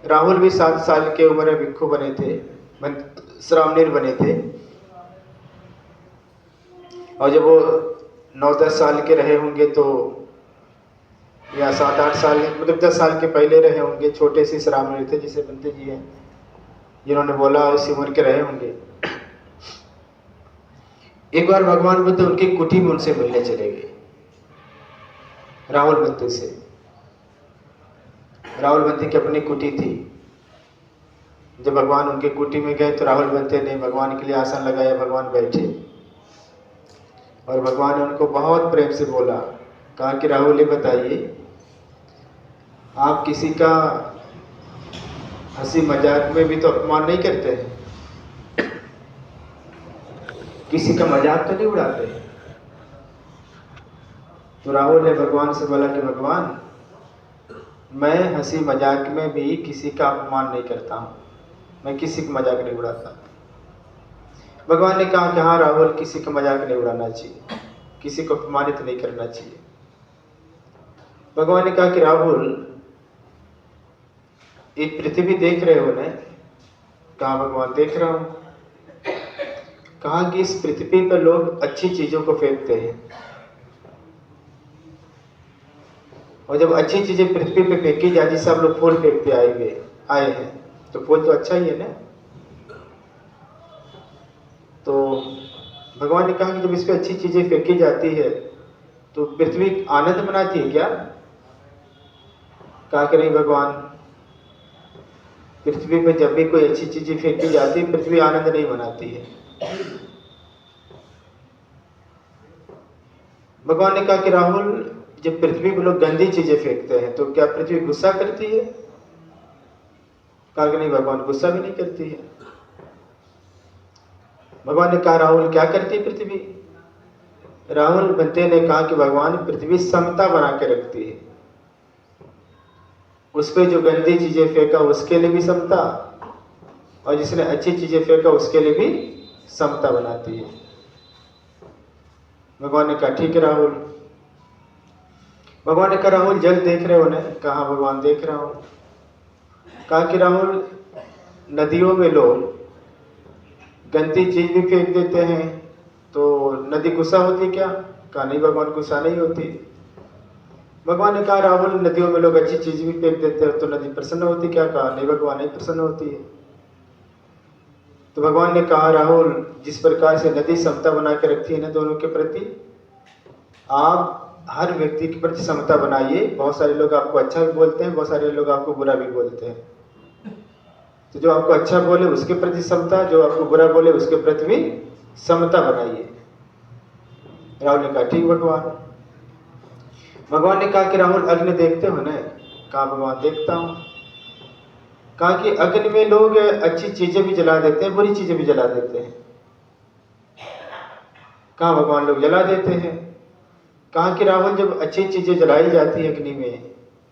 राहुल भी 7 साल के उम्र में भिक्षु बने थे, श्रामणेर बने थे। और जब वो 9-10 साल के रहे होंगे तो, या 7-8 साल, मतलब 10 साल के पहले रहे होंगे, छोटे से श्रामणेर थे जिसे बनते जी हैं, जिन्होंने बोला उसी उम्र के रहे होंगे। एक बार भगवान बुद्ध उनकी कुटी में उनसे मिलने चले गए, राहुल बंते से। राहुल बंते की अपनी कुटी थी। जब भगवान उनके कुटी में गए तो राहुल बंते ने भगवान के लिए आसन लगाया, भगवान बैठे और भगवान ने उनको बहुत प्रेम से बोला, कहा कि राहुल ये बताइए, आप किसी का हंसी मजाक में भी तो अपमान नहीं करते हैं, किसी का मजाक तो नहीं उड़ाते। तो राहुल ने भगवान से बोला कि भगवान, मैं हंसी मजाक में भी किसी का अपमान नहीं करता हूँ, मैं किसी का मजाक नहीं उड़ाता। भगवान ने कहा कि हाँ राहुल, किसी का मजाक नहीं उड़ाना चाहिए, किसी को अपमानित नहीं करना चाहिए। भगवान ने कहा कि राहुल, ये पृथ्वी देख रहे हो ना? कहा भगवान देख रहा हूं। कहा कि इस पृथ्वी पर लोग अच्छी चीजों को फेंकते हैं, और जब अच्छी चीजें पृथ्वी पे फेंकी जाती, सब लोग फूल फेंकते आए हैं, तो फूल तो अच्छा ही है ना। तो भगवान ने कहा कि जब इस पे अच्छी चीजें फेंकी जाती है तो पृथ्वी आनंद मनाती है क्या? कहा कि नहीं भगवान, पृथ्वी पे जब भी कोई अच्छी चीजें फेंकी जाती है, पृथ्वी आनंद नहीं मनाती है। भगवान ने कहा कि राहुल, जब पृथ्वी पे लोग गंदी चीजें फेंकते हैं तो क्या पृथ्वी गुस्सा करती है? कहा कि नहीं भगवान, गुस्सा भी नहीं करती है। भगवान ने कहा राहुल, क्या करती है पृथ्वी? राहुल बंते ने कहा कि भगवान, पृथ्वी समता बना के रखती है, उस पे जो गंदी चीजें फेंका उसके लिए भी समता, और जिसने अच्छी चीजें फेंका उसके लिए भी समता बनाती है। भगवान ने कहा ठीक है राहुल। भगवान ने कहा राहुल, जल देख रहे हो ना? कहा भगवान देख रहा हूं। कहा कि राहुल, नदियों में लोग गंदी चीज भी फेंक देते हैं तो नदी गुस्सा होती क्या? कहा नहीं भगवान, गुस्सा नहीं होती। भगवान ने कहा राहुल, नदियों में लोग अच्छी चीज भी फेंक देते हैं तो नदी प्रसन्न होती क्या? कहा नहीं भगवान, नहीं प्रसन्न होती है। तो भगवान ने कहा राहुल, जिस प्रकार से नदी समता बना के रखती है ना दोनों के प्रति, आप हर व्यक्ति के प्रति समता बनाइए। बहुत सारे लोग आपको अच्छा भी बोलते हैं, बहुत सारे लोग आपको बुरा भी बोलते हैं, तो जो आपको अच्छा बोले उसके प्रति समता, जो आपको बुरा बोले उसके प्रति भी समता बनाइए। राहुल ने कहा ठीक भगवान। भगवान ने कहा कि राहुल, अग्नि देखते हो ना? कहा भगवान देखता हूं। कहा कि अग्नि में लोग अच्छी चीजें भी जला देते हैं, बुरी चीजें भी जला देते हैं। कहा भगवान, लोग जला देते हैं। कहा कि राहुल, जब अच्छी चीजें जलाई जाती है अग्नि में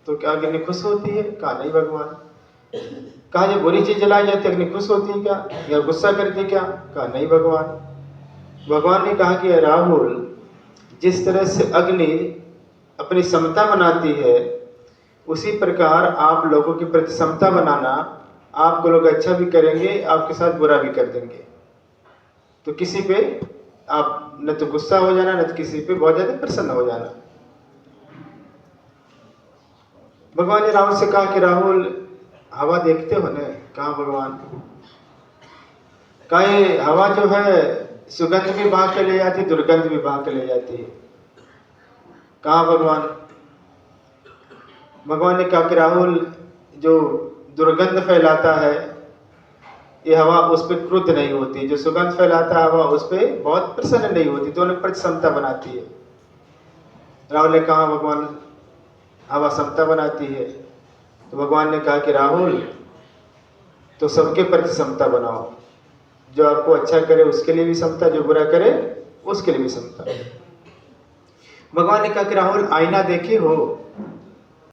तो क्या अग्नि खुश होती है? कहा नहीं भगवान। कहा जब बुरी चीज जलाई जाती है अग्नि खुश होती है क्या, या गुस्सा करती है क्या? कहा नहीं भगवान। भगवान ने कहा कि राहुल, जिस तरह से अग्नि अपनी समता बनाती है, उसी प्रकार आप लोगों के प्रति समता बनाना। आपको लोग अच्छा भी करेंगे, आपके साथ बुरा भी कर देंगे, तो किसी पे आप न तो गुस्सा हो जाना, न तो किसी पे बहुत ज्यादा प्रसन्न हो जाना। भगवान ने राहुल से कहा कि राहुल, हवा देखते हो ना? कहा भगवान। कहा ये हवा जो है सुगंध भी बहा के ले जाती है, दुर्गंध भी बहा के ले जाती है। कहा भगवान। भगवान ने कहा कि राहुल, जो दुर्गंध फैलाता है ये हवा उस पर क्रुद्ध नहीं होती, जो सुगंध फैलाता है हवा उस पर बहुत प्रसन्न नहीं होती, दोनों पर समता बनाती है। राहुल ने कहा भगवान, हवा समता बनाती है। तो भगवान ने कहा कि राहुल, तो सबके प्रति समता बनाओ, जो आपको अच्छा करे उसके लिए भी समता, जो बुरा करे उसके लिए भी समता। भगवान ने कहा कि राहुल, आईना देखे हो?